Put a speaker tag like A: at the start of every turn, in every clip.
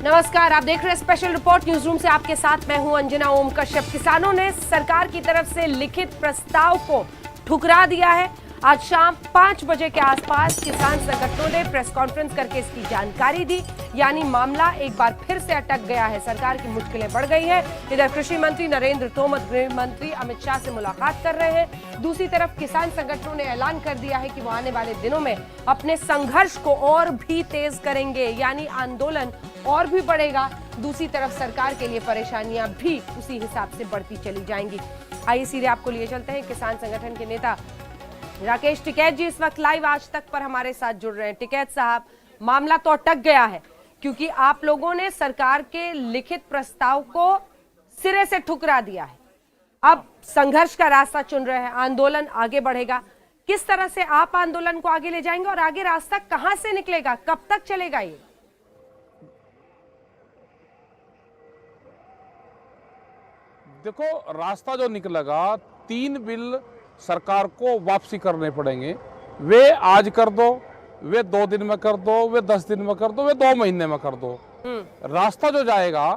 A: नमस्कार, आप देख रहे हैं स्पेशल रिपोर्ट न्यूज रूम से। आपके साथ मैं हूं अंजना ओम कश्यप। किसानों ने सरकार की तरफ से लिखित प्रस्ताव को ठुकरा दिया है। आज शाम 5 बजे के आसपास किसान संगठनों ने प्रेस कॉन्फ्रेंस करके इसकी जानकारी दी। यानी मामला एक बार फिर से अटक गया है, सरकार की मुश्किलें बढ़ गई है। इधर कृषि मंत्री नरेंद्र तोमर गृह मंत्री अमित शाह से मुलाकात कर रहे हैं। दूसरी तरफ किसान संगठनों ने ऐलान कर दिया है कि वो आने वाले दिनों में अपने संघर्ष को और भी तेज करेंगे, यानी आंदोलन और भी बढ़ेगा। दूसरी तरफ सरकार के लिए परेशानियां भी उसी हिसाब से बढ़ती चली जाएंगी। आइए सीधे आपको लिए चलते हैं। किसान संगठन के नेता राकेश टिकैत जी इस वक्त लाइव आज तक पर हमारे साथ जुड़ रहे हैं। टिकैत साहब, मामला तो अटक गया है क्योंकि आप लोगों ने सरकार के लिखित प्रस्ताव को सिरे से ठुकरा दिया है। अब संघर्ष का रास्ता चुन रहे हैं, आंदोलन आगे बढ़ेगा। किस तरह से आप आंदोलन को आगे ले जाएंगे और आगे रास्ता कहां से निकलेगा, कब तक चलेगा ये?
B: देखो, रास्ता जो निकलेगा, 3 बिल सरकार को वापसी करने पड़ेंगे। वे आज कर दो, वे 2 दिन में कर दो, वे 10 दिन में कर दो, वे 2 महीने में कर दो। रास्ता जो जाएगा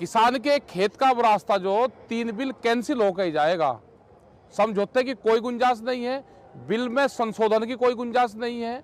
B: किसान के खेत का रास्ता, जो 3 बिल कैंसिल होकर ही जाएगा। समझौते की कोई गुंजाइश नहीं है, बिल में संशोधन की कोई गुंजाइश नहीं है।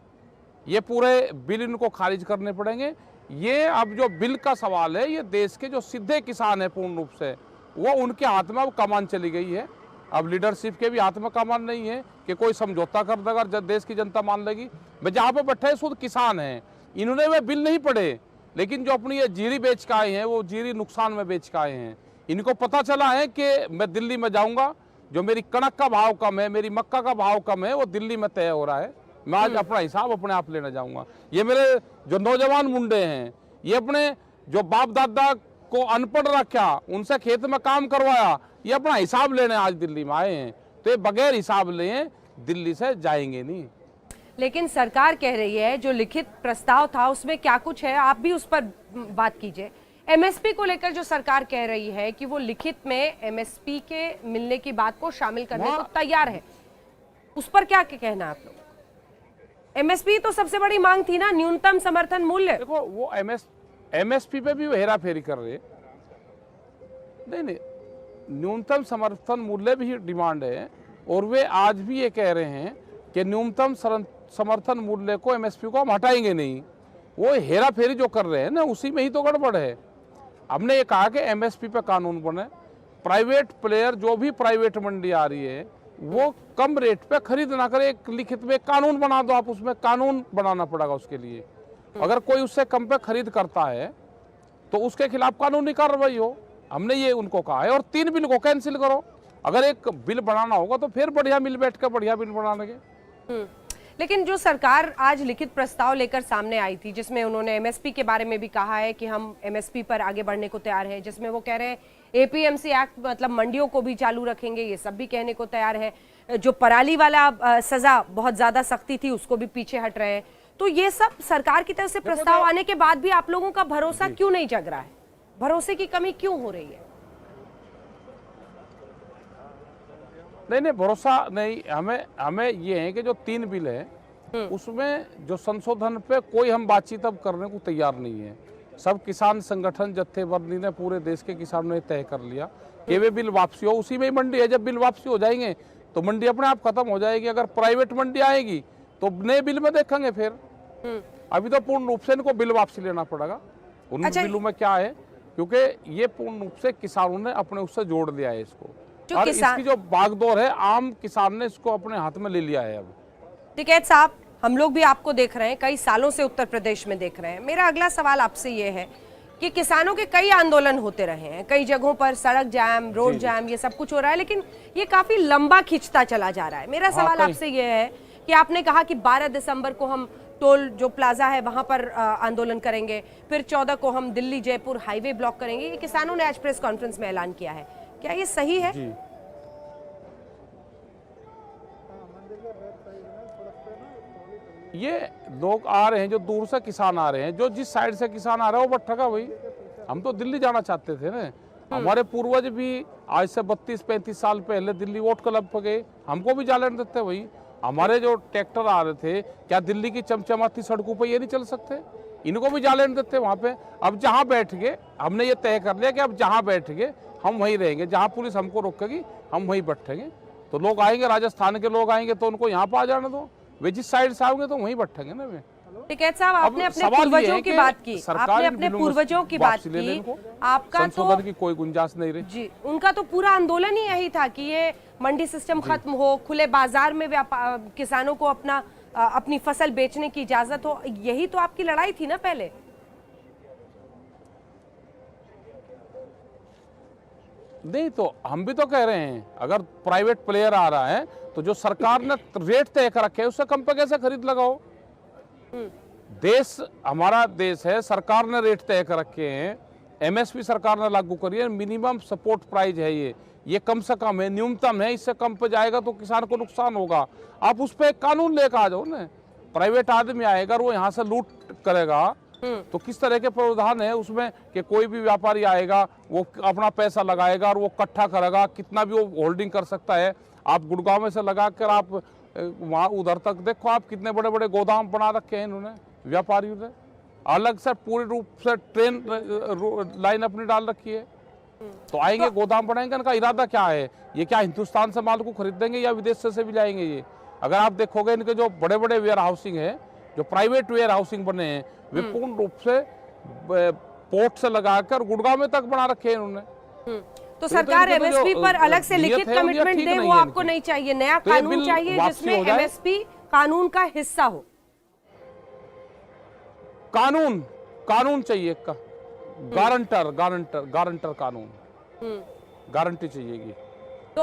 B: ये पूरे बिल इनको खारिज करने पड़ेंगे। ये अब जो बिल का सवाल है, ये देश के जो सीधे किसान है पूर्ण रूप से, वो उनके हाथ में अब कमान चली गई है। अब लीडरशिप के भी हाथ में कमान नहीं है कि कोई समझौता कर देगा, जब देश की जनता मान लेगी। मैं जहाँ पे बैठे शुद्ध किसान हैं, इन्होंने वे बिल नहीं पढ़े, लेकिन जो अपनी ये जीरी बेच के आए हैं, वो जीरी नुकसान में बेच के आए हैं। इनको पता चला है कि मैं दिल्ली में जाऊँगा, जो मेरी कणक का भाव कम है, मेरी मक्का का भाव कम है, वो दिल्ली में तय हो रहा है। मैं आज अपना हिसाब अपने आप लेने जाऊँगा। ये मेरे जो नौजवान मुंडे हैं, ये अपने जो बाप दादा को अनपढ़ रखा, उनसे खेत में काम करवाया, ये अपना हिसाब लेने आज दिल्ली में आए हैं। तो ये बगैर हिसाब लिए दिल्ली से जाएंगे नहीं।
A: लेकिन सरकार कह रही है जो लिखित प्रस्ताव था उसमें क्या कुछ है, आप भी उस पर बात कीजिए। एमएसपी को लेकर जो सरकार कह रही है कि वो लिखित में एमएसपी के मिलने की बात को शामिल करने को तैयार है, उस पर क्या कहना आप लोग? एमएसपी तो सबसे बड़ी मांग थी ना, न्यूनतम समर्थन मूल्य।
B: देखो, वो एमएसपी पे भी हेरा फेरी कर रहे। नहीं, न्यूनतम समर्थन मूल्य भी डिमांड है, और वे आज भी ये कह रहे हैं कि न्यूनतम समर्थन मूल्य को, एमएसपी को हम हटाएंगे नहीं। वो हेरा फेरी जो कर रहे हैं ना, उसी में ही तो गड़बड़ है। हमने ये कहा कि एमएसपी पे कानून बने, प्राइवेट प्लेयर, जो भी प्राइवेट मंडी आ रही है, वो कम रेट पे खरीद ना करे। एक लिखित में कानून बना दो आप, उसमें कानून बनाना पड़ेगा उसके लिए। अगर कोई उससे कम पे खरीद करता है तो उसके खिलाफ कानूनी कार्रवाई हो। हमने ये उनको कहा है। और 3 बिल को कैंसिल करो। अगर एक बिल बनाना होगा तो फिर बढ़िया मिल बैठ कर बढ़िया बिल बना लेंगे।
A: लेकिन जो सरकार आज लिखित प्रस्ताव लेकर सामने आई थी, जिसमें उन्होंने एमएसपी के बारे में भी कहा है कि हम एमएसपी पर आगे बढ़ने को तैयार हैं, जिसमें वो कह रहे हैं एपीएमसी एक्ट मतलब मंडियों को भी चालू रखेंगे, ये सब भी कहने को तैयार है। जो पराली वाला सजा बहुत ज्यादा सख्ती थी, उसको भी पीछे हट रहे हैं। तो ये सब सरकार की तरफ से प्रस्ताव आने के बाद भी आप लोगों का भरोसा क्यों नहीं जग रहा है? भरोसे की कमी क्यों हो रही है?
B: नहीं, भरोसा नहीं। हमें ये है कि जो 3 बिल है, उसमें जो संशोधन पे कोई हम बातचीत अब करने को तैयार नहीं है। सब किसान संगठन जत्थेबंदी ने, पूरे देश के किसानों ने तय कर लिया कि वे बिल वापसी हो, उसी में ही मंडी है। जब बिल वापसी हो जाएंगे तो मंडी अपने आप खत्म हो जाएगी। अगर प्राइवेट मंडी आएगी तो नए बिल में देखेंगे फिर। अभी तो पूर्ण रूप से इनको बिल वापसी लेना पड़ेगा। उन बिलों में क्या है, क्योंकि ये पूर्ण रूप से किसानों ने अपने उससे जोड़ लिया है इसको, और इसकी जो बागडोर है, आम किसान ने इसको अपने हाथ में ले लिया है। अब
A: टिकैत साहब, हम लोग भी आपको देख रहे हैं, कई सालों से उत्तर प्रदेश में देख रहे हैं। मेरा अगला सवाल आपसे ये है कि किसानों के कई आंदोलन होते रहे हैं, कई जगहों पर सड़क जाम, रोड जाम, ये सब कुछ हो रहा है, लेकिन ये काफी लंबा खिंचता चला जा रहा है। मेरा सवाल आपसे ये है कि आपने कहा कि 12 दिसंबर को हम टोल जो प्लाजा है वहां पर आंदोलन करेंगे, फिर 14 को हम दिल्ली जयपुर हाईवे ब्लॉक करेंगे। ये किसानों ने आज प्रेस कॉन्फ्रेंस में ऐलान किया है, क्या ये सही है?
B: ये लोग आ रहे हैं, जो दूर से किसान आ रहे हैं, जो जिस साइड से किसान आ रहा है वो भटका भाई। हम तो दिल्ली जाना चाहते थे ना। हमारे पूर्वज भी आज से 32-35 साल पहले दिल्ली वोट क्लब पे गए, हमको भी जाने देते भाई। हमारे जो ट्रैक्टर आ रहे थे, क्या दिल्ली की चमचमाती सड़कों पर ये नहीं चल सकते? इनको भी जा लेने देते वहां पे। अब जहां बैठ गए, हमने ये तय कर लिया कि अब जहां बैठ गए हम वहीं रहेंगे, जहां पुलिस हमको रोकेगी हम वहीं बैठेंगे। तो लोग आएंगे, राजस्थान के लोग आएंगे तो उनको यहाँ पे आ जाने दो, वे जिस साइड से आओगे तो वहीं बैठेंगे ना। वे
A: टिकैत साहब, आपने अपने पूर्वजों की बात की, आपने अपने पूर्वजों की बात की, आपका तो
B: संशोधन की कोई गुंजाइश नहीं रही
A: जी। उनका तो पूरा आंदोलन ही यही था कि ये मंडी सिस्टम खत्म हो, खुले बाजार में किसानों को अपनी फसल बेचने की इजाजत हो। यही तो आपकी लड़ाई थी ना पहले।
B: नहीं तो हम भी तो कह रहे हैं, अगर प्राइवेट प्लेयर आ रहा है तो जो सरकार ने रेट तय कर रखे है उससे कम पे कैसे खरीद लगाओ। देश हमारा देश है, सरकार ने रेट तय कर रखे हैं, एमएसपी सरकार ने लागू करी है, मिनिमम सपोर्ट प्राइस है ये कम से कम है, न्यूनतम है, इससे कम पे जाएगा तो किसान को नुकसान होगा। आप उस पर एक कानून लेकर आ जाओ ना। प्राइवेट आदमी आएगा और वो यहाँ से लूट करेगा तो किस तरह के प्रावधान है उसमें कि कोई भी व्यापारी आएगा वो अपना पैसा लगाएगा और वो इकट्ठा करेगा, कितना भी वो होल्डिंग कर सकता है। आप गुड़गांव में से लगाकर आप वहाँ उधर तक देखो, आप कितने बड़े बड़े गोदाम बना रखे हैं इन्होंने, व्यापारियों ने अलग से पूरी रूप से ट्रेन लाइन अपनी डाल रखी है। तो आएंगे गोदाम बनाएंगे, इनका इरादा क्या है? ये क्या हिंदुस्तान से माल को खरीदेंगे या विदेश से भी लाएंगे? ये अगर आप देखोगे इनके जो बड़े बड़े वेयर हाउसिंग है, जो प्राइवेट वेयर हाउसिंग बने हैं, वे पूर्ण रूप से पोर्ट से लगाकर गुड़गांव में तक बना रखे हैं इन्होंने।
A: तो सरकार एमएसपी पर अलग से लिखित कमिटमेंट दे, वो आपको नहीं चाहिए। नया कानून चाहिए जिसमें एमएसपी कानून का हिस्सा हो।
B: कानून चाहिए का गारंटर कानून, गारंटी चाहिए।
A: तो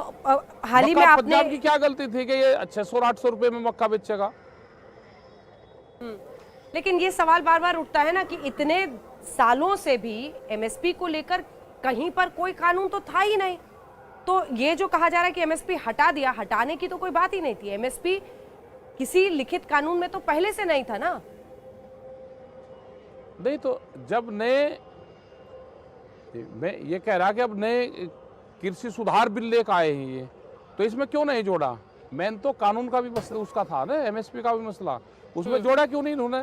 A: हाल ही में आपने
B: पंजाब की क्या गलती थी कि ये 600-800 रुपए में मक्का बेचेगा?
A: लेकिन ये सवाल बार बार उठता है ना कि इतने सालों से भी एमएसपी को लेकर कहीं पर कोई कानून तो था ही नहीं। तो ये जो कहा जा रहा है कि एमएसपी हटा दिया, हटाने की तो कोई बात ही नहीं थी। एमएसपी किसी लिखित कानून में तो पहले से नहीं था ना।
B: नहीं तो जब नए, मैं ये कह रहा कि अब नए कृषि सुधार बिल लेकर आए हैं ये, तो इसमें क्यों नहीं जोड़ा? मेन तो कानून का भी मसला उसका था ना, एमएसपी का भी मसला, उसमें जोड़ा क्यों नहीं इन्होंने?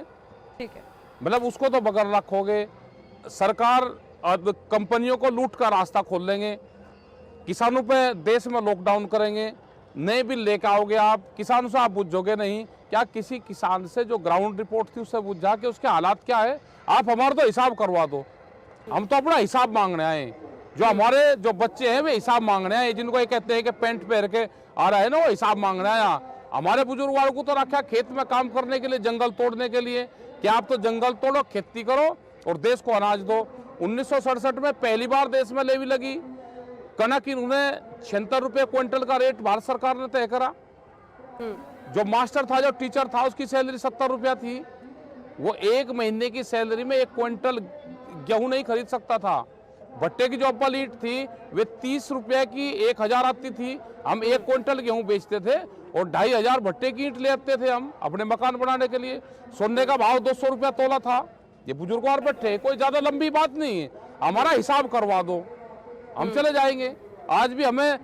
A: ठीक है,
B: मतलब उसको तो बगैर रखोगे, सरकार कंपनियों को लूट का रास्ता खोल देंगे, किसानों पे देश में लॉकडाउन करेंगे, नए बिल लेकर आओगे आप, किसानों से आप बुझोगे नहीं। क्या किसी किसान से जो ग्राउंड रिपोर्ट थी उससे बुझा के उसके हालात क्या है? आप हमारा तो हिसाब करवा दो, हम तो अपना हिसाब मांगने आए। जो हमारे जो बच्चे हैं वे हिसाब मांगने आए, जिनको ये कहते हैं कि पैंट पहन के आ रहा है ना, वो हिसाब मांगने आया। हमारे बुजुर्ग वालों को तो रखा खेत में काम करने के लिए, जंगल तोड़ने के लिए। क्या आप तो जंगल तोड़ो, खेती करो और देश को अनाज दो। 1967 में पहली बार देश में लेवी लगी कनक, इन्होंने 76 रुपये क्विंटल का रेट भारत सरकार ने तय करा। जो मास्टर था, जो टीचर था, उसकी सैलरी 70 रुपया थी। वो एक महीने की सैलरी में 1 क्विंटल गेहूं नहीं खरीद सकता था। भट्टे की जो अब्बल ईंट थी वे 30 रुपये की 1000 आती थी। हम 1 क्विंटल गेहूं बेचते थे और 2500 भट्टे की ईंट ले आते थे हम अपने मकान बनाने के लिए। सोने का भाव 200 रुपया तोला था। ये बुजुर्ग और बैठे, कोई ज्यादा लंबी बात नहीं है, हमारा हिसाब करवा दो, हम चले जाएंगे। आज भी हमें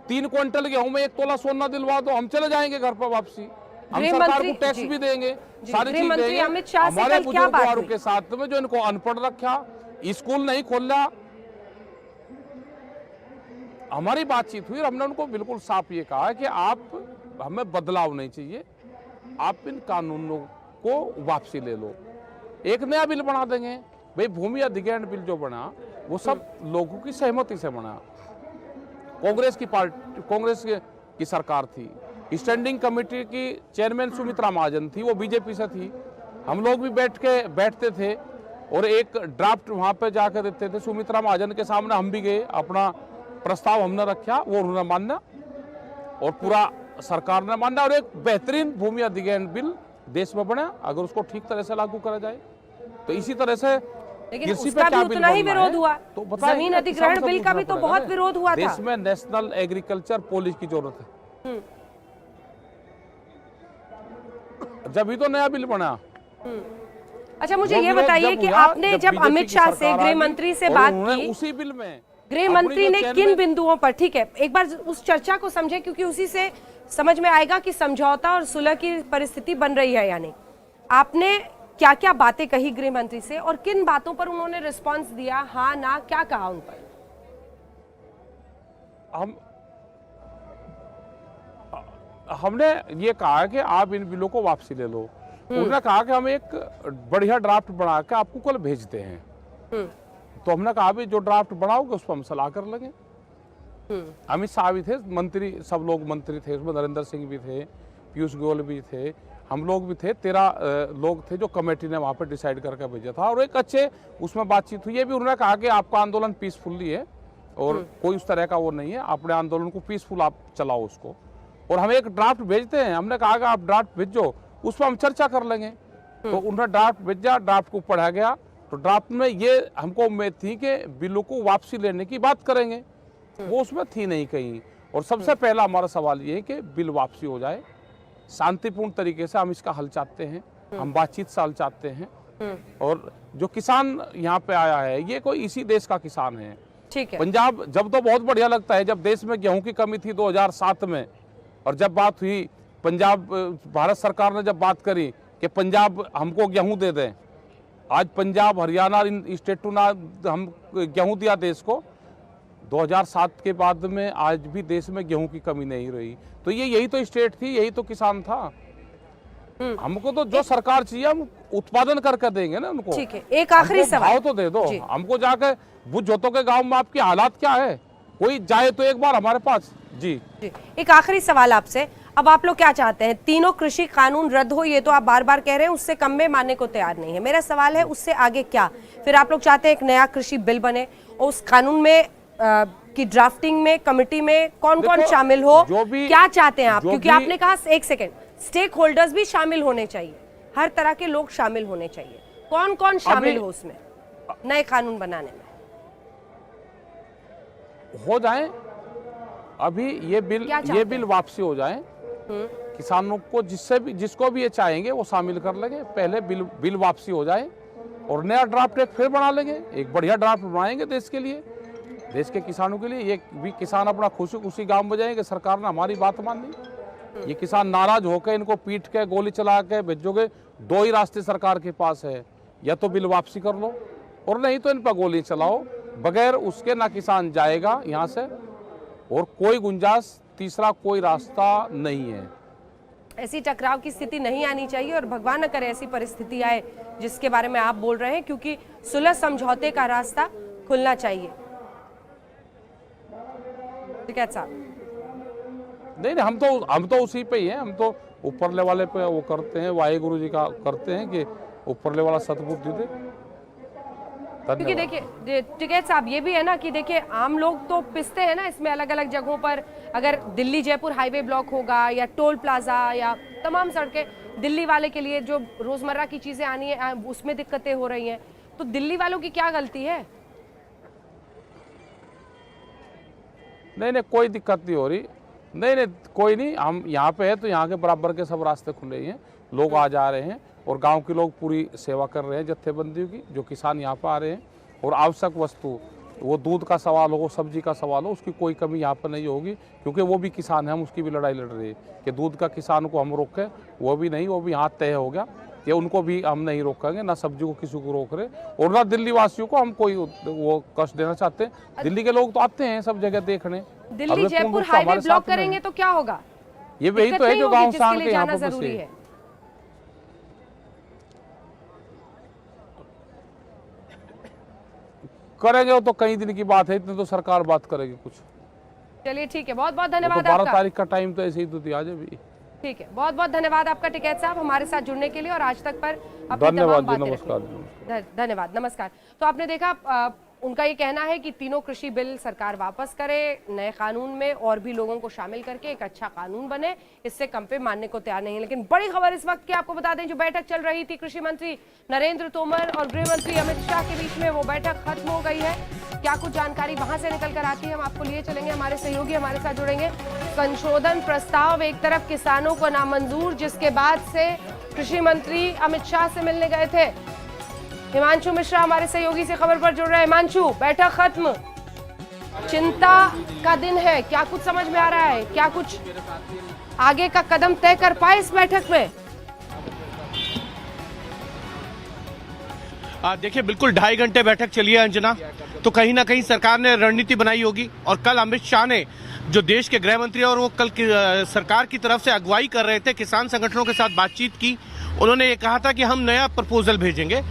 B: 3 क्विंटल गेहूं में 1 तोला सोना दिलवा दो, हम चले जाएंगे घर पर वापसी। हम सरकार को टैक्स भी देंगे, सारी चीज देंगे। हमारे बुजुर्गों के साथ में जो इनको अनपढ़ रखा, स्कूल नहीं खोला, हमारी बातचीत हुई और हमने उनको बिल्कुल साफ ये कहा कि आप, हमें बदलाव नहीं चाहिए, आप इन कानूनों को वापसी ले लो, एक नया बिल बना देंगे। भाई भूमि अधिग्रहण बिल जो बना वो सब लोगों की सहमति से बना। कांग्रेस की पार्टी, कांग्रेस की सरकार थी, स्टैंडिंग कमेटी की चेयरमैन सुमित्रा महाजन थी, वो बीजेपी से थी। हम लोग भी बैठते थे और एक ड्राफ्ट वहां पे जाकर देते थे सुमित्रा महाजन के सामने। हम भी गए, अपना प्रस्ताव हमने रखा, वो उन्होंने माना और पूरा सरकार ने माना और एक बेहतरीन भूमि अधिग्रहण बिल देश में बना। अगर उसको ठीक तरह से लागू करा जाए तो इसी तरह से
A: लेकिन उसका भी उतना ही विरोध हुआ। तो जमीन अधिग्रहण बिल का भी तो बहुत विरोध हुआ था।
B: देश में नेशनल एग्रीकल्चर पॉलिसी की जरूरत है, जब ही तो नया बिल बना।
A: अच्छा, मुझे ये बताइए कि आपने जब अमित शाह से, गृह मंत्री से बात की,
B: उसी बिल में
A: गृह मंत्री ने किन बिंदुओं पर, ठीक है एक बार उस चर्चा को समझे, क्योंकि उसी से समझ में आएगा कि समझौता और सुलह की परिस्थिति बन रही है या नहीं। आपने क्या क्या बातें कही गृह मंत्री से और किन बातों पर उन्होंने रिस्पांस दिया, हाँ ना, क्या कहा उन पर?
B: हमने ये कहा कि आप इन बिलों को वापसी ले लो। उन्होंने कहा कि हम एक बढ़िया ड्राफ्ट बना के आपको कल भेजते हैं। तो हमने कहा भी जो ड्राफ्ट बनाओगे उस पर हम सलाह कर लेंगे। अमित शाह भी थे, मंत्री, सब लोग मंत्री थे, उसमें नरेंद्र सिंह भी थे, पीयूष गोयल भी थे, हम लोग भी थे, 13 लोग थे जो कमेटी ने वहाँ पर डिसाइड करके भेजा था और एक अच्छे उसमें बातचीत हुई। ये भी उन्होंने कहा कि आपका आंदोलन पीसफुली है और कोई उस तरह का वो नहीं है, अपने आंदोलन को पीसफुल आप चलाओ उसको, और हम एक ड्राफ्ट भेजते हैं। हमने कहा कि आप ड्राफ्ट भेजो, उस पर हम चर्चा कर लेंगे। तो उन्होंने ड्राफ्ट भेजा, ड्राफ्ट को पढ़ा गया, तो ड्राफ्ट में ये हमको उम्मीद थी कि बिलों को वापसी लेने की बात करेंगे, वो उसमें थी नहीं कहीं। और सबसे पहला हमारा सवाल ये है कि बिल वापसी हो जाए, शांतिपूर्ण तरीके से हम इसका हल चाहते हैं, हम बातचीत से हल चाहते हैं। और जो किसान यहाँ पे आया है ये कोई इसी देश का किसान है।
A: ठीक है।
B: पंजाब जब तो बहुत बढ़िया लगता है, जब देश में गेहूं की कमी थी 2007 में, और जब बात हुई पंजाब, भारत सरकार ने जब बात करी कि पंजाब हमको गेहूं दे दें, आज पंजाब, हरियाणा, इन स्टेटों ने हम गेहूं दिया देश को। 2007 के बाद में आज भी देश में गेहूं की कमी नहीं रही। तो ये यही तो स्टेट थी, यही तो किसान था। हमको तो जो सरकार चाहिए हम उत्पादन करके देंगे ना उनको।
A: ठीक है, एक आखिरी सवाल
B: भाव तो दे दो हमको। जाके बुझोतों के गांव में आपकी हालात क्या है, कोई जाए तो एक बार हमारे पास। जी
A: एक आखिरी सवाल आपसे, अब आप लोग क्या चाहते हैं? तीनों कृषि कानून रद्द हो, ये तो आप बार बार कह रहे हैं, उससे कम में मानने को तैयार नहीं है। मेरा सवाल है उससे आगे क्या? फिर आप लोग चाहते हैं एक नया कृषि बिल बने और उस कानून में की ड्राफ्टिंग में, कमेटी में कौन कौन शामिल हो, क्या चाहते हैं आप? क्योंकि आपने कहा, एक सेकेंड, स्टेक होल्डर्स भी शामिल होने चाहिए, हर तरह के लोग शामिल होने चाहिए। कौन कौन शामिल हो उसमें नए कानून बनाने में?
B: हो जाए अभी ये बिल वापसी हो जाए, किसानों को जिसको भी ये चाहेंगे वो शामिल कर लेंगे। पहले बिल वापसी हो जाए और नया ड्राफ्ट एक फिर बना लेंगे, एक बढ़िया ड्राफ्ट बनाएंगे देश के लिए, देश के किसानों के लिए। ये भी किसान अपना खुशी खुशी गांव में जाएंगे, सरकार ने हमारी बात मान ली। ये किसान नाराज होकर इनको पीट के, गोली चला के भेजोगे, दो ही रास्ते सरकार के पास है, या तो बिल वापसी कर लो और नहीं तो इन पर गोली चलाओ। बगैर उसके ना किसान जाएगा यहाँ से, और कोई गुंजाइश, तीसरा कोई रास्ता नहीं है।
A: ऐसी टकराव की स्थिति नहीं आनी चाहिए और भगवान न करे ऐसी परिस्थिति आए जिसके बारे में आप बोल रहे हैं, क्योंकि सुलह समझौते का रास्ता खुलना चाहिए।
B: नहीं, हम तो उसी पे ही हैं। हम तो ऊपरले वाले पे वो करते हैं, वाहेगुरु जी का करते हैं कि ऊपरले वाला सतबुद्धि दे।
A: क्योंकि देखिए टिकैत साहब, ये भी है ना कि देखिए आम लोग तो पिसते हैं ना इसमें, अलग अलग जगहों पर। अगर दिल्ली जयपुर हाईवे ब्लॉक होगा या टोल प्लाजा या तमाम सड़कें, दिल्ली वाले के लिए जो रोजमर्रा की चीजें आनी है उसमें दिक्कतें हो रही हैं, तो दिल्ली वालों की क्या गलती है?
B: नहीं, कोई दिक्कत नहीं हो रही। नहीं, कोई नहीं। हम यहाँ पे है तो यहाँ के बराबर के सब रास्ते खुले ही हैं, लोग आ जा रहे हैं और गांव के लोग पूरी सेवा कर रहे हैं जत्थेबंदियों की। जो किसान यहाँ पर आ रहे हैं और आवश्यक वस्तु, वो दूध का सवाल हो, सब्जी का सवाल हो, उसकी कोई कमी यहाँ पर नहीं होगी, क्योंकि वो भी किसान है। हम उसकी भी लड़ाई लड़ रहे हैं कि दूध का किसान को हम रोकें, वो भी नहीं, वो भी यहाँ तय हो गया कि उनको भी हम नहीं रोकेंगे, ना सब्जी को किसी को रोक रहे और ना दिल्ली वासियों को हम कोई वो कष्ट देना चाहते हैं। दिल्ली के लोग तो आते हैं सब जगह देखने।
A: दिल्ली जयपुर हाईवे ब्लॉक करेंगे तो क्या होगा?
B: ये वही तो है जो गाँव शान के यहाँ पर
A: जरूरी है।
B: करेंगे तो कई दिन की बात है, इतने तो सरकार बात करेगी कुछ।
A: चलिए ठीक है, बहुत बहुत धन्यवाद।
B: 12 तारीख का टाइम तो ऐसे ही तो दिया भी।
A: ठीक है, बहुत बहुत धन्यवाद आपका टिकैत साहब हमारे साथ जुड़ने के लिए और आज तक पर अपनी तमाम बातें रखने। धन्यवाद, नमस्कार। तो आपने देखा उनका ये कहना है कि तीनों कृषि बिल सरकार वापस करे, नए कानून में और भी लोगों को शामिल करके एक अच्छा कानून बने, इससे कम पे मानने को तैयार नहीं है। लेकिन बड़ी खबर इस वक्त की आपको बता दें, जो बैठक चल रही थी कृषि मंत्री नरेंद्र तोमर और गृह मंत्री अमित शाह के बीच में, वो बैठक खत्म हो गई है। क्या कुछ जानकारी वहां से निकल कर आती है हम आपको लिए चलेंगे, हमारे सहयोगी हमारे साथ जुड़ेंगे। संशोधन प्रस्ताव एक तरफ किसानों को नामंजूर, जिसके बाद से कृषि मंत्री अमित शाह से मिलने गए थे। हिमांशु मिश्रा हमारे सहयोगी से खबर पर जुड़ रहे हैं। हिमांशु, बैठक खत्म, चिंता का दिन है, क्या कुछ समझ में आ रहा है? क्या कुछ आगे का कदम तय कर पाए इस बैठक में?
C: देखिए बिल्कुल 2.5 घंटे बैठक चली है अंजना, तो कहीं ना कहीं सरकार ने रणनीति बनाई होगी। और कल अमित शाह ने जो देश के गृह मंत्री और वो कल सरकार की तरफ से अगुवाई कर रहे थे, किसान संगठनों के साथ बातचीत की। उन्होंने ये कहा था कि हम नया प्रपोजल भेजेंगे।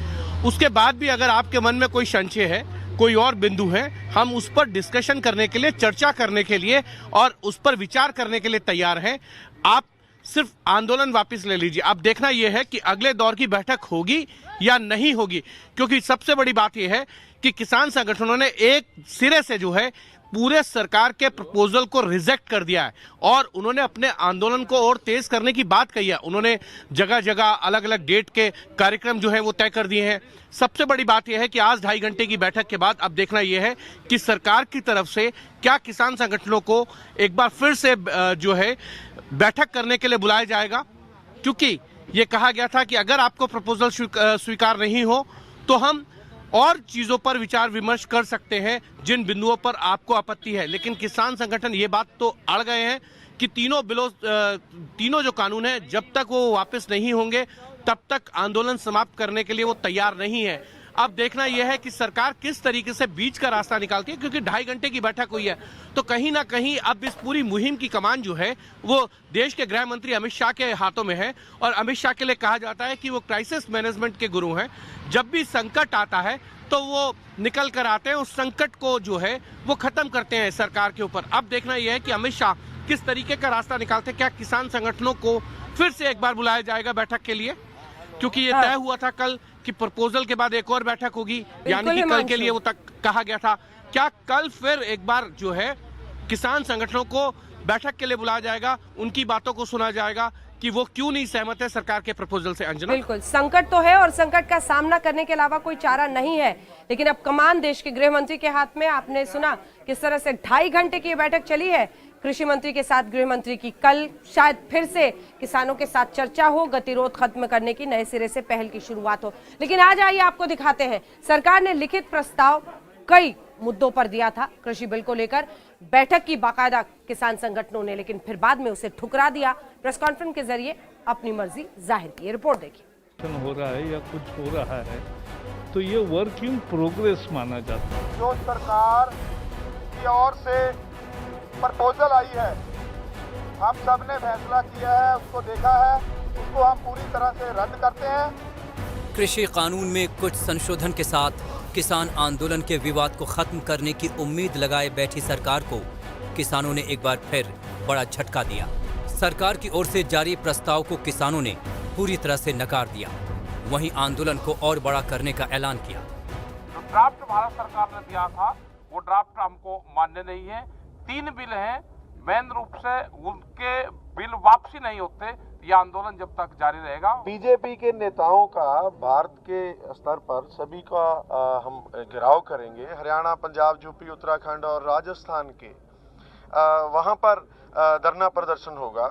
C: उसके बाद भी अगर आपके मन में कोई संशय है, कोई और बिंदु है, हम उस पर डिस्कशन करने के लिए, चर्चा करने के लिए और उस पर विचार करने के लिए तैयार हैं। आप सिर्फ आंदोलन वापस ले लीजिए। अब देखना यह है कि अगले दौर की बैठक होगी या नहीं होगी, क्योंकि सबसे बड़ी बात यह है कि किसान संगठनों ने एक सिरे से जो है पूरे सरकार के प्रपोजल को रिजेक्ट कर दिया है और उन्होंने अपने आंदोलन को और तेज करने की बात कही है। उन्होंने जगह जगह अलग अलग डेट के कार्यक्रम जो है वो तय कर दिए हैं। सबसे बड़ी बात यह है कि आज 2.5 घंटे की बैठक के बाद अब देखना यह है कि सरकार की तरफ से क्या किसान संगठनों को एक बार फिर से जो है बैठक करने के लिए बुलाया जाएगा, क्योंकि ये कहा गया था कि अगर आपको प्रपोजल स्वीकार नहीं हो तो हम और चीजों पर विचार विमर्श कर सकते हैं जिन बिंदुओं पर आपको आपत्ति है। लेकिन किसान संगठन ये बात तो अड़ गए हैं कि तीनों जो कानून है जब तक वो वापस नहीं होंगे तब तक आंदोलन समाप्त करने के लिए वो तैयार नहीं है। अब देखना यह है कि सरकार किस तरीके से बीच का रास्ता निकालती है, क्योंकि 2.5 घंटे की बैठक हुई है तो कहीं ना कहीं अब इस पूरी मुहिम की कमान जो है वो देश के गृह मंत्री अमित शाह के हाथों में है। और अमित शाह के लिए कहा जाता है कि वो क्राइसिस मैनेजमेंट के गुरु हैं। जब भी संकट आता है तो वो निकल कर आते हैं, उस संकट को जो है वो खत्म करते हैं सरकार के ऊपर। अब देखना यह है कि अमित शाह किस तरीके का रास्ता निकालते हैं। क्या किसान संगठनों को फिर से एक बार बुलाया जाएगा बैठक के लिए, क्योंकि ये तय हुआ था कल कि प्रपोजल के बाद एक और बैठक होगी, यानी कि कल के लिए वो तक कहा गया था। क्या कल फिर एक बार जो है किसान संगठनों को बैठक के लिए बुलाया जाएगा, उनकी बातों को सुना जाएगा कि वो क्यों नहीं सहमत है सरकार के प्रपोजल से? अंजना,
A: बिल्कुल संकट तो है और संकट का सामना करने के अलावा कोई चारा नहीं है, लेकिन अब कमान देश के गृह मंत्री के हाथ में। आपने सुना किस तरह से 2.5 घंटे की बैठक चली है कृषि मंत्री के साथ गृह मंत्री की। कल शायद फिर से किसानों के साथ चर्चा हो, गतिरोध खत्म करने की नए सिरे से पहल की शुरुआत हो। लेकिन आज आइए आपको दिखाते हैं, सरकार ने लिखित प्रस्ताव कई मुद्दों पर दिया था कृषि बिल को लेकर, बैठक की बाकायदा किसान संगठनों ने, लेकिन फिर बाद में उसे ठुकरा दिया। प्रेस कॉन्फ्रेंस के जरिए अपनी मर्जी जाहिर की। रिपोर्ट देखिए।
D: हो रहा है या कुछ हो रहा है तो ये वर्क इन प्रोग्रेस माना जाता है।
E: जो सरकार की ओर से प्रपोजल आई है, हम सब ने फैसला किया है, उसको देखा है, उसको हम पूरी तरह से रद्द करते हैं।
F: कृषि कानून में कुछ संशोधन के साथ किसान आंदोलन के विवाद को खत्म करने की उम्मीद लगाए बैठी सरकार को किसानों ने एक बार फिर बड़ा झटका दिया। सरकार की ओर से जारी प्रस्ताव को किसानों ने पूरी तरह से नकार दिया, वहीं आंदोलन को और बड़ा करने का ऐलान किया।
B: जो ड्राफ्ट भारत सरकार ने दिया था वो ड्राफ्ट हमको मान्य नहीं है। 3 बिल हैं, मेन रूप से उनके बिल वापसी नहीं होते, यह आंदोलन जब तक जारी रहेगा।
E: बीजेपी के नेताओं का भारत के स्तर पर सभी का हम घेराव करेंगे। हरियाणा, पंजाब, यूपी, उत्तराखंड और राजस्थान के वहां पर धरना प्रदर्शन होगा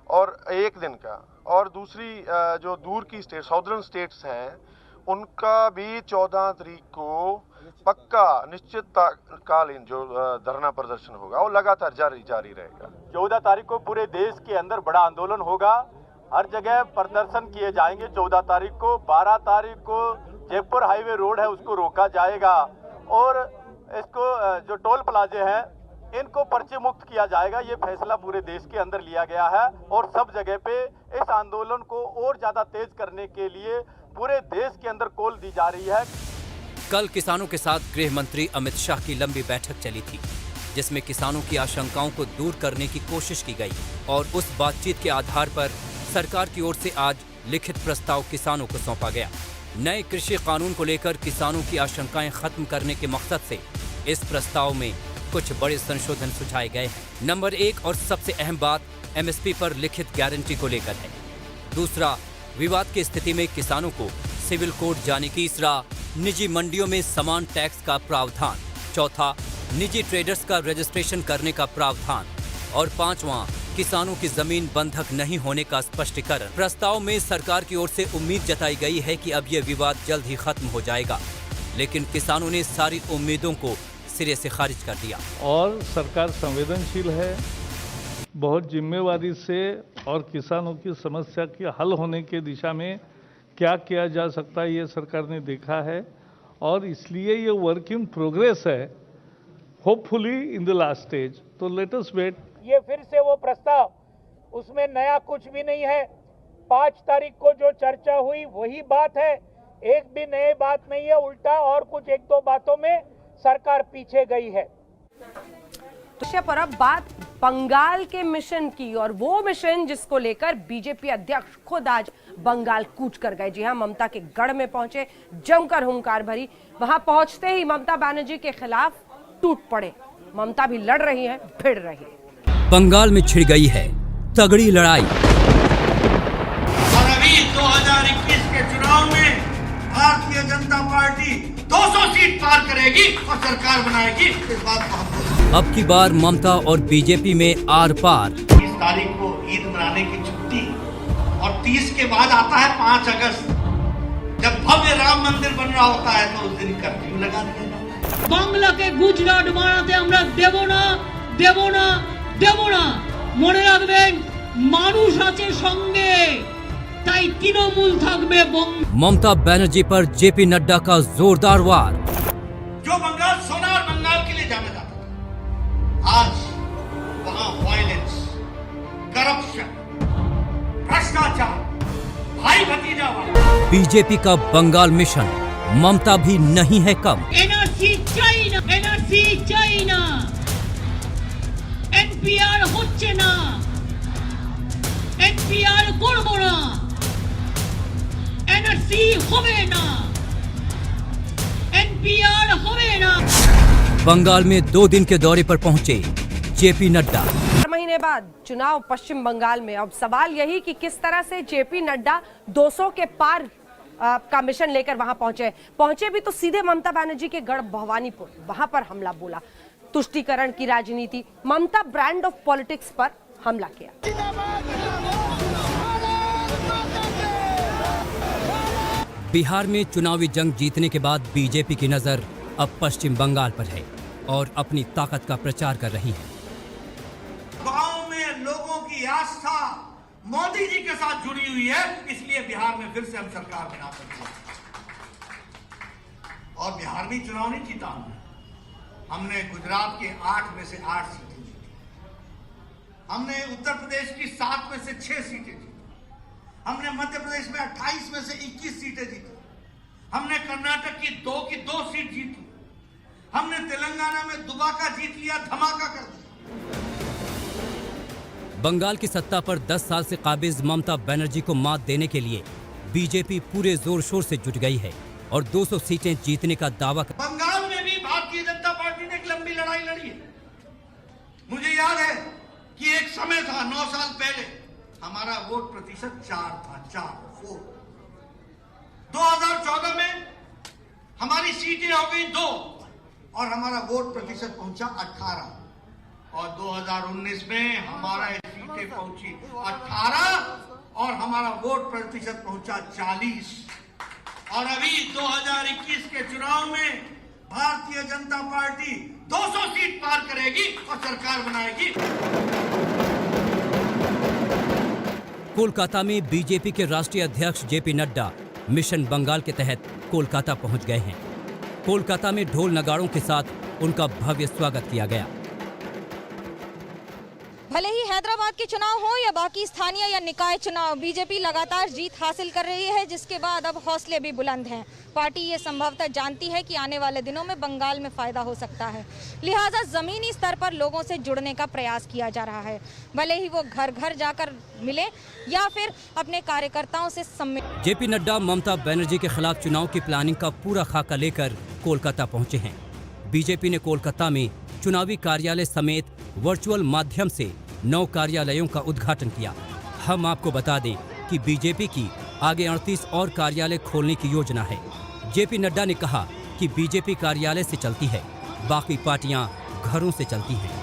E: और 1 दिन का। और दूसरी जो दूर की स्टेट, साउदर्न स्टेट्स हैं, उनका भी 14 तारीख को पक्का निश्चितकालीन जो धरना प्रदर्शन होगा वो लगातार जारी रहेगा।
G: 14 तारीख को पूरे देश के अंदर बड़ा आंदोलन होगा, हर जगह प्रदर्शन किए जाएंगे। 14 तारीख को, 12 तारीख को जयपुर हाईवे रोड है उसको रोका जाएगा और इसको जो टोल प्लाजे हैं इनको पर्चे मुक्त किया जाएगा। ये फैसला पूरे देश के अंदर लिया गया है और सब जगह पे इस आंदोलन को और ज्यादा तेज करने के लिए पूरे देश के अंदर कॉल दी जा रही है।
F: कल किसानों के साथ गृह मंत्री अमित शाह की लंबी बैठक चली थी, जिसमें किसानों की आशंकाओं को दूर करने की कोशिश की गई और उस बातचीत के आधार पर सरकार की ओर से आज लिखित प्रस्ताव किसानों को सौंपा गया। नए कृषि कानून को लेकर किसानों की आशंकाएं खत्म करने के मकसद से इस प्रस्ताव में कुछ बड़े संशोधन सुझाए गए हैं। नंबर 1 और सबसे अहम बात एमएसपी पर लिखित गारंटी को लेकर है। दूसरा, विवाद की स्थिति में किसानों को सिविल कोर्ट जाने की। तीसरा, निजी मंडियों में समान टैक्स का प्रावधान। चौथा, निजी ट्रेडर्स का रजिस्ट्रेशन करने का प्रावधान। और 5वां, किसानों की जमीन बंधक नहीं होने का स्पष्टीकरण। प्रस्ताव में सरकार की ओर से उम्मीद जताई गई है कि अब यह विवाद जल्द ही खत्म हो जाएगा, लेकिन किसानों ने सारी उम्मीदों को सिरे से खारिज कर दिया।
D: और सरकार संवेदनशील है, बहुत जिम्मेवारी से और किसानों की समस्या के हल होने की दिशा में क्या किया जा सकता है ये सरकार ने देखा है और इसलिए ये वर्क इन प्रोग्रेस है, hopefully in the last stage. तो लेट अस वेट।
H: ये फिर से वो प्रस्ताव, उसमें नया कुछ भी नहीं है। 5 तारीख को जो चर्चा हुई वही बात है, एक भी नई बात नहीं है, उल्टा और कुछ 1-2 बातों में सरकार पीछे गई है।
A: पर अब बात बंगाल के मिशन की, और वो मिशन जिसको लेकर बीजेपी अध्यक्ष खुद आज बंगाल कूच कर गए। जी हां, ममता के गढ़ में पहुंचे, जमकर हुंकार भरी। वहां पहुंचते ही ममता बनर्जी के खिलाफ टूट पड़े। ममता भी लड़ रही है, भिड़ रही है।
F: बंगाल में छिड़ गई है तगड़ी लड़ाई।
I: और अभी 2021 के चुनाव में भारतीय जनता पार्टी 200 सीट पार करेगी और सरकार बनाएगी, इस बात को हम
F: अब की बार ममता और बीजेपी में आर पार।
I: 30 तारीख को ईद मनाने की छुट्टी और 30 के बाद आता है 5 अगस्त, जब भव्य राम मंदिर बन रहा होता है तो उस दिन कर्फ्यू लगा दिया जाता है।
J: বাংলাকে গুজরাট বানাতে আমরা দেব না দেব না দেব না। মনে রাখবেন মানুষ আছে সঙ্গে, তাই তৃণমূল থাকবে।
F: ममता बनर्जी पर जेपी नड्डा का जोरदार वार।
I: जो बंगाल सोनार बंगाल के लिए जाना जाता था, आज वहां वायलेंस, करप्शन, भ्रष्टाचार, भाई भतीजावाद।
F: बीजेपी का बंगाल मिशन ममता भी नहीं है कम।
J: एनआरसी चाइना, एनआरसी चाइना, एनपीआर হচ্ছে না, एनपीआर করব না, एनआरसी হবে না, एनपीआर হবে না।
F: बंगाल में 2 दिन के दौरे पर पहुंचे जेपी नड्डा।
A: 4 महीने बाद चुनाव पश्चिम बंगाल में। अब सवाल यही कि किस तरह से जेपी नड्डा 200 के पार का मिशन लेकर वहां पहुंचे भी तो सीधे ममता बनर्जी के गढ़ भवानीपुर, वहां पर हमला बोला। तुष्टीकरण की राजनीति, ममता ब्रांड ऑफ पॉलिटिक्स पर हमला किया।
F: बिहार में चुनावी जंग जीतने के बाद बीजेपी की नजर अब पश्चिम बंगाल पर है और अपनी ताकत का प्रचार कर रही है।
I: गांव में लोगों की आस्था मोदी जी के साथ जुड़ी हुई है, इसलिए बिहार में फिर से हम सरकार बना सकते हैं। और बिहार में चुनाव नहीं जीता हमने गुजरात के 8 में से 8 सीटें जीती, हमने उत्तर प्रदेश की 7 में से 6 सीटें जीती, हमने मध्य प्रदेश में 28 में से 21 सीटें जीती, हमने कर्नाटक की 2 सीट जीती, हमने तेलंगाना में दुबाका जीत लिया, धमाका कर दिया।
F: बंगाल की सत्ता पर 10 साल से काबिज ममता बनर्जी को मात देने के लिए बीजेपी पूरे जोर शोर से जुट गई है और 200 सीटें जीतने का दावा कर।
I: बंगाल में भी भारतीय जनता पार्टी ने एक लंबी लड़ाई लड़ी है। मुझे याद है कि एक समय था 9 साल पहले हमारा वोट प्रतिशत 4 था, 4। 2014 में हमारी सीटें हो गई 2 और हमारा वोट प्रतिशत पहुंचा 18 और 2019 में हमारा सीटें पहुंची 18 और हमारा वोट प्रतिशत पहुंचा 40। और अभी 2021 के चुनाव में भारतीय जनता पार्टी 200 सीट पार करेगी और सरकार बनाएगी।
F: कोलकाता में बीजेपी के राष्ट्रीय अध्यक्ष जेपी नड्डा मिशन बंगाल के तहत कोलकाता पहुंच गए हैं। कोलकाता में ढोल नगाड़ों के साथ उनका भव्य स्वागत किया गया।
K: भले ही हैदराबाद के चुनाव हो या बाकी स्थानीय या निकाय चुनाव, बीजेपी लगातार जीत हासिल कर रही है, जिसके बाद अब हौसले भी बुलंद हैं। पार्टी ये संभवतः जानती है कि आने वाले दिनों में बंगाल में फायदा हो सकता है, लिहाजा जमीनी स्तर पर लोगों से जुड़ने का प्रयास किया जा रहा है, भले ही वो घर घर जाकर मिले या फिर अपने कार्यकर्ताओं से सम्मिलित।
F: जेपी नड्डा ममता बनर्जी के खिलाफ चुनाव की प्लानिंग का पूरा खाका लेकर कोलकाता पहुंचे हैं। बीजेपी ने कोलकाता में चुनावी कार्यालय समेत वर्चुअल माध्यम से 9 कार्यालयों का उद्घाटन किया। हम आपको बता दें कि बीजेपी की आगे 38 और कार्यालय खोलने की योजना है। जेपी नड्डा ने कहा कि बीजेपी कार्यालय से चलती है, बाकी पार्टियां घरों से चलती हैं।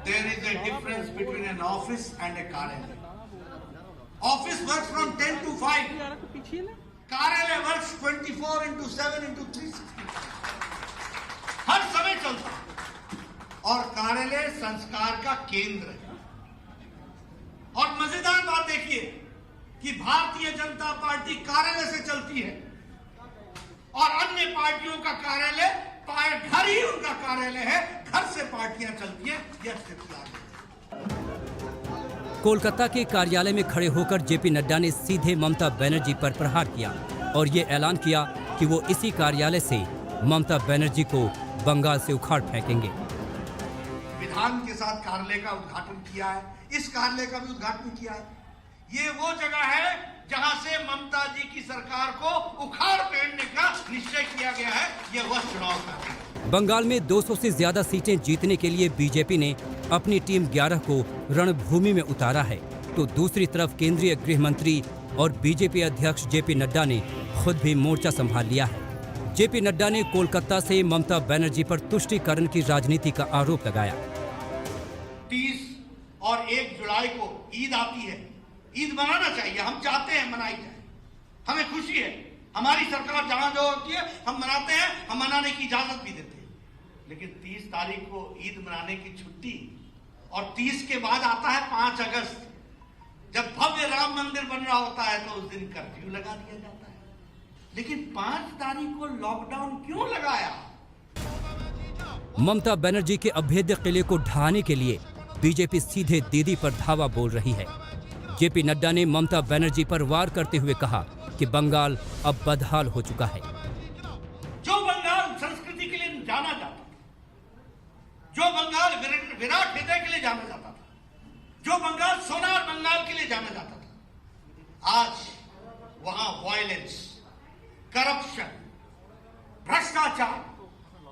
I: There is a difference between an office and a कार्यालय. Office works from 10 to 5. कार्यालय वर्क्स 24/7/360. हर समय चलता है और कार्यालय संस्कार का केंद्र है। और मजेदार बात देखिए कि भारतीय जनता पार्टी कार्यालय से चलती है और अन्य पार्टियों का कार्यालय घर ही उनका कार्यालय है, घर से पार्टियां चलती है। यह स्थिति आ गई।
F: कोलकाता के कार्यालय में खड़े होकर जेपी नड्डा ने सीधे ममता बनर्जी पर प्रहार किया और ये ऐलान किया कि वो इसी कार्यालय से ममता बनर्जी को बंगाल से उखाड़ फेंकेंगे।
I: विधान के साथ कार्यालय का उद्घाटन किया है, इस कार्यालय का भी उद्घाटन किया है। ये वो जगह है जहां से ममता जी की सरकार को उखाड़ फेंकने का निश्चय किया गया है। ये वह चुनाव का
F: बंगाल में 200 से ज्यादा सीटें जीतने के लिए बीजेपी ने अपनी टीम 11 को रणभूमि में उतारा है, तो दूसरी तरफ केंद्रीय गृह मंत्री और बीजेपी अध्यक्ष जेपी नड्डा ने खुद भी मोर्चा संभाल लिया है। जेपी नड्डा ने कोलकाता से ममता बनर्जी पर तुष्टीकरण की राजनीति का आरोप लगाया।
I: 30 और 1 जुलाई को ईद आती है, ईद मनाना चाहिए, हम चाहते हैं मनाई जाए, हमें खुशी है। हमारी सरकार जहां जो होती है हम मनाते हैं, हम मनाने की इजाजत भी देते हैं। लेकिन 30 तारीख को ईद मनाने की छुट्टी और 30 के बाद आता है 5 अगस्त, जब भव्य राम मंदिर बन रहा होता है तो उस दिन कर्फ्यू लगा दिया जाता है। लेकिन 5 तारीख को लॉकडाउन क्यों लगाया?
F: ममता बनर्जी के अभेद्य किले को ढहाने के लिए बीजेपी सीधे दीदी पर धावा बोल रही है। जेपी नड्डा ने ममता बनर्जी पर वार करते हुए कहा कि बंगाल अब बदहाल हो चुका है।
I: जो बंगाल संस्कृति के लिए जाना जाता था, जो बंगाल विराट हृदय के लिए जाना जाता था, जो बंगाल सोनार बंगाल के लिए जाना जाता था, आज वहां वायलेंस, करप्शन, भ्रष्टाचार,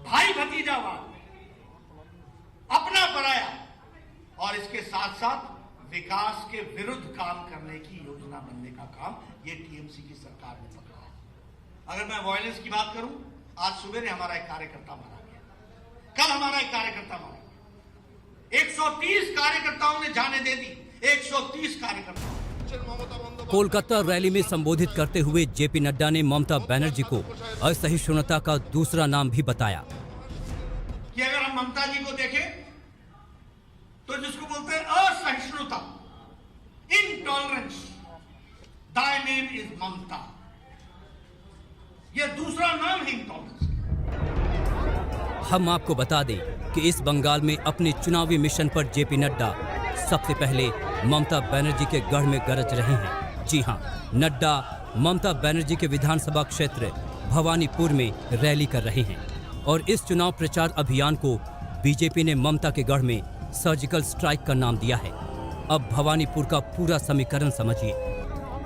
I: भाई भतीजावाद, अपना पराया और इसके साथ साथ विकास के विरुद्ध काम करने की योजना बनने का काम ये टीएमसी की सरकार ने पकड़ा है। अगर मैं वायलेंस की बात करूं, आज सुबह हमारा एक कार्यकर्ता मारा गया, कल हमारा एक कार्यकर्ता मारा गया, 130 कार्यकर्ताओं ने जाने दे दी, 130 कार्यकर्ता।
F: कोलकाता रैली में संबोधित करते हुए जेपी नड्डा ने ममता बनर्जी को असहिष्णुता का दूसरा नाम भी बताया
I: कि अगर हम ममता जी को देखें तो जिसको बोलते हैं असहिष्णुता, इनटॉलरेंस, दाई नेम इज ममता, यह दूसरा नाम है इनटॉलरेंस।
F: हम आपको बता दें कि इस बंगाल में अपने चुनावी मिशन पर जेपी नड्डा सबसे पहले ममता बनर्जी के गढ़ में गरज रहे हैं। जी हां, नड्डा ममता बनर्जी के विधानसभा क्षेत्र भवानीपुर में रैली कर रहे हैं और इस चुनाव प्रचार अभियान को बीजेपी ने ममता के गढ़ में सर्जिकल स्ट्राइक का नाम दिया है। अब भवानीपुर का पूरा समीकरण समझिए।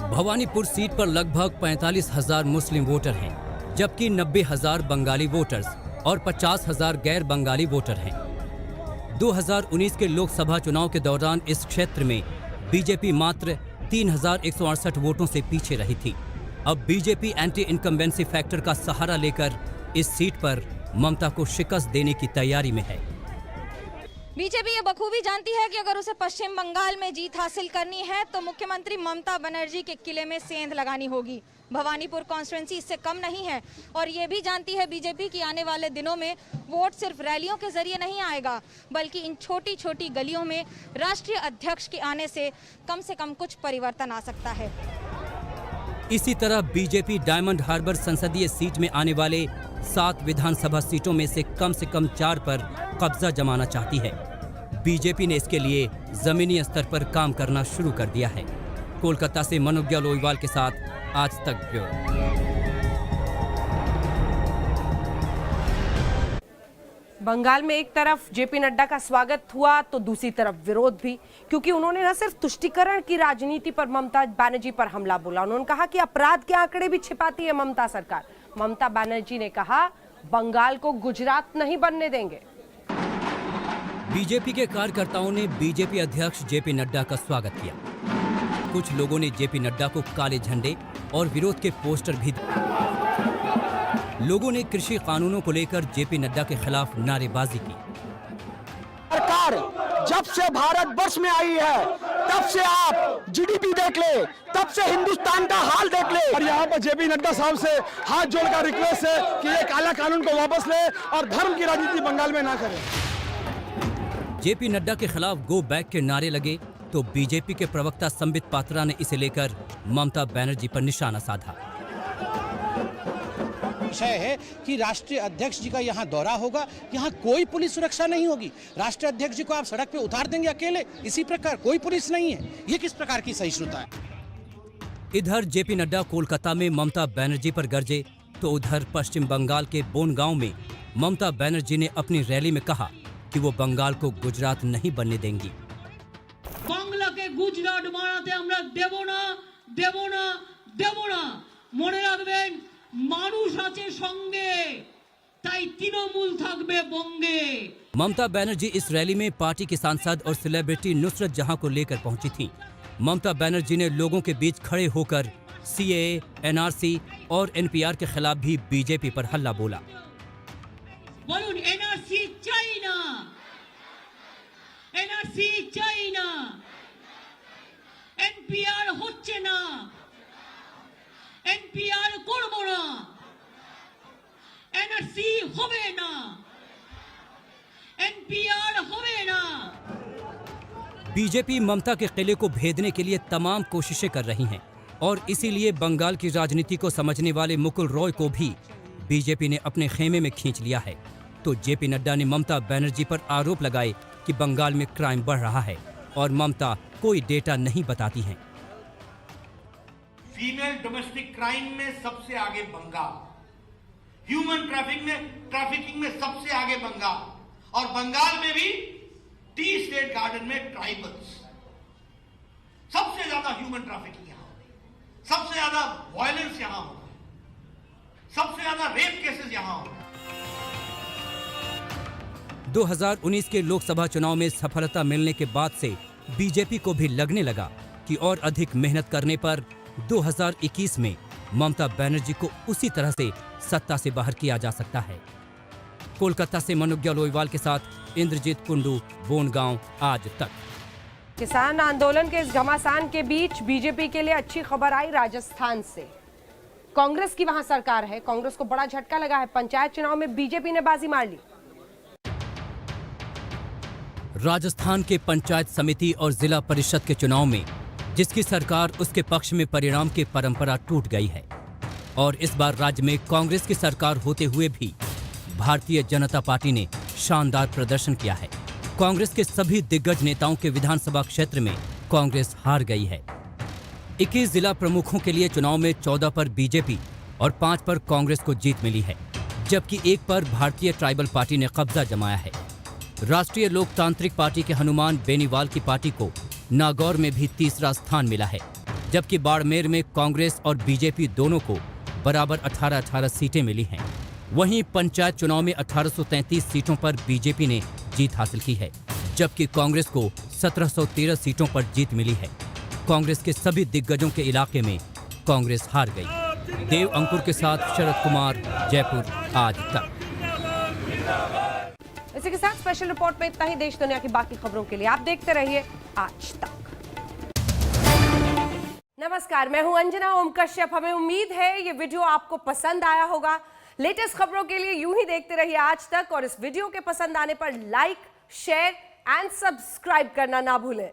F: भवानीपुर सीट पर लगभग 45,000 मुस्लिम वोटर हैं, जबकि 90,000 बंगाली वोटर्स और 50,000 गैर बंगाली वोटर हैं। 2019 के लोकसभा चुनाव के दौरान इस क्षेत्र में बीजेपी मात्र 3,168 वोटों से पीछे रही थी। अब बीजेपी एंटी इनकम्बेंसी फैक्टर का सहारा लेकर इस सीट पर ममता को शिकस्त देने की तैयारी में है।
K: बीजेपी ये बखूबी जानती है कि अगर उसे पश्चिम बंगाल में जीत हासिल करनी है तो मुख्यमंत्री ममता बनर्जी के किले में सेंध लगानी होगी। भवानीपुर कॉन्स्टिट्यूंसी इससे कम नहीं है और ये भी जानती है बीजेपी की आने वाले दिनों में वोट सिर्फ रैलियों के जरिए नहीं आएगा, बल्कि इन छोटी छोटी गलियों में राष्ट्रीय अध्यक्ष के आने से कम कुछ परिवर्तन आ सकता है।
F: इसी तरह बीजेपी डायमंड हार्बर संसदीय सीट में आने वाले 7 विधानसभा सीटों में से कम 4 पर कब्जा जमाना चाहती है। बीजेपी ने इसके लिए जमीनी स्तर पर काम करना शुरू कर दिया है। कोलकाता से मनोज्ञा लोईवाल के साथ आज तक ब्यूरो।
A: बंगाल में एक तरफ जेपी नड्डा का स्वागत हुआ तो दूसरी तरफ विरोध भी, क्योंकि उन्होंने न सिर्फ तुष्टीकरण की राजनीति पर ममता बनर्जी पर हमला बोला, उन्होंने कहा कि अपराध के आंकड़े भी छिपाती है ममता सरकार। ममता बनर्जी ने कहा बंगाल को गुजरात नहीं बनने देंगे।
F: बीजेपी के कार्यकर्ताओं ने बीजेपी अध्यक्ष जेपी नड्डा का स्वागत किया। कुछ लोगों ने जेपी नड्डा को काले झंडे और विरोध के पोस्टर भी दिए। लोगों ने कृषि कानूनों को लेकर जेपी नड्डा के खिलाफ नारेबाजी की।
L: सरकार जब से भारत वर्ष में आई है तब से आप जीडीपी देख ले, तब से हिंदुस्तान का हाल देख ले।
M: और यहाँ पर जेपी नड्डा साहब से हाथ जोड़कर रिक्वेस्ट है कि ये काला कानून को वापस ले और धर्म की राजनीति बंगाल में ना करें।
F: जेपी नड्डा के खिलाफ गो बैक के नारे लगे तो तो बीजेपी के प्रवक्ता संबित पात्रा ने इसे लेकर ममता बनर्जी पर निशाना साधा।
N: विषय है कि राष्ट्रीय अध्यक्ष जी का यहाँ दौरा होगा, यहाँ कोई पुलिस सुरक्षा नहीं होगी। राष्ट्रीय अध्यक्ष जी को आप सड़क पे उतार देंगे अकेले, इसी प्रकार कोई पुलिस नहीं है। ये किस प्रकार की सहिष्णुता है?
F: इधर जेपी नड्डा कोलकाता में ममता बनर्जी पर गरजे, तो उधर पश्चिम बंगाल के बोनगांव में ममता बनर्जी ने अपनी रैली में कहा कि वो बंगाल को गुजरात नहीं बनने देंगी।
J: বাংলাকে গুজরাট বানাতে আমরা দেব না, দেব না, দেব না। মনে রাখবেন মানুষ আছে সঙ্গে, তাই তৃণমূল থাকবে বঙ্গে।
F: ममता बनर्जी इस रैली में पार्टी की सांसद और सेलिब्रिटी नुसरत जहां को लेकर पहुंची थी। ममता बनर्जी ने लोगों के बीच खड़े होकर सीएए, एनआरसी और एनपीआर के खिलाफ भी बीजेपी पर हल्ला बोला।
J: বলুন এনআরসি চাই না, এনআরসি চাই না, এনপিআর হচ্ছে না, এনপিআর করব না, এনআরসি হবে না, एनपीआर হবে না।
F: बीजेपी ममता के किले को भेदने के लिए तमाम कोशिशें कर रही हैं और इसीलिए बंगाल की राजनीति को समझने वाले मुकुल रॉय को भी बीजेपी ने अपने खेमे में खींच लिया है। तो जेपी नड्डा ने ममता बनर्जी पर आरोप लगाए कि बंगाल में क्राइम बढ़ रहा है और ममता कोई डेटा नहीं बताती हैं।
I: फीमेल डोमेस्टिक क्राइम में सबसे आगे बंगाल, ह्यूमन ट्रैफिकिंग में सबसे आगे बंगाल, और बंगाल में भी टी स्टेट गार्डन में ट्राइबल्स। सबसे ज्यादा ह्यूमन ट्रैफिकिंग यहां होती है, सबसे ज्यादा वायलेंस यहां होता है, सबसे ज्यादा रेप केसेस यहां होते हैं।
F: 2019 के लोकसभा चुनाव में सफलता मिलने के बाद से बीजेपी को भी लगने लगा कि और अधिक मेहनत करने पर 2021 में ममता बनर्जी को उसी तरह से सत्ता से बाहर किया जा सकता है। कोलकाता से मनोज्ञा लोईवाल के साथ इंद्रजीत कुंडू, बोनगांव, आज तक।
A: किसान आंदोलन के इस घमासान के बीच बीजेपी के लिए अच्छी खबर आई राजस्थान से। कांग्रेस की वहां सरकार है, कांग्रेस को बड़ा झटका लगा है। पंचायत चुनाव में बीजेपी ने बाजी मार ली।
F: राजस्थान के पंचायत समिति और जिला परिषद के चुनाव में जिसकी सरकार उसके पक्ष में परिणाम की परंपरा टूट गई है और इस बार राज्य में कांग्रेस की सरकार होते हुए भी भारतीय जनता पार्टी ने शानदार प्रदर्शन किया है। कांग्रेस के सभी दिग्गज नेताओं के विधानसभा क्षेत्र में कांग्रेस हार गई है। 21 जिला प्रमुखों के लिए चुनाव में 14 पर बीजेपी और 5 पर कांग्रेस को जीत मिली है, जबकि 1 पर भारतीय ट्राइबल पार्टी ने कब्जा जमाया है। राष्ट्रीय लोकतांत्रिक पार्टी के हनुमान बेनीवाल की पार्टी को नागौर में भी तीसरा स्थान मिला है, जबकि बाड़मेर में कांग्रेस और बीजेपी दोनों को बराबर 18-18 सीटें मिली हैं। वहीं पंचायत चुनाव में 1833 सीटों पर बीजेपी ने जीत हासिल की है, जबकि कांग्रेस को 1713 सीटों पर जीत मिली है। कांग्रेस के सभी दिग्गजों के इलाके में कांग्रेस हार गई। देव अंकुर के साथ शरद कुमार, जयपुर, आज तक।
A: इसी के साथ स्पेशल रिपोर्ट में इतना ही। देश दुनिया की बाकी खबरों के लिए आप देखते रहिए आज तक। नमस्कार, मैं हूं अंजना ओम कश्यप। हमें उम्मीद है ये वीडियो आपको पसंद आया होगा। लेटेस्ट खबरों के लिए यूं ही देखते रहिए आज तक और इस वीडियो के पसंद आने पर लाइक, शेयर एंड सब्सक्राइब करना ना भूलें।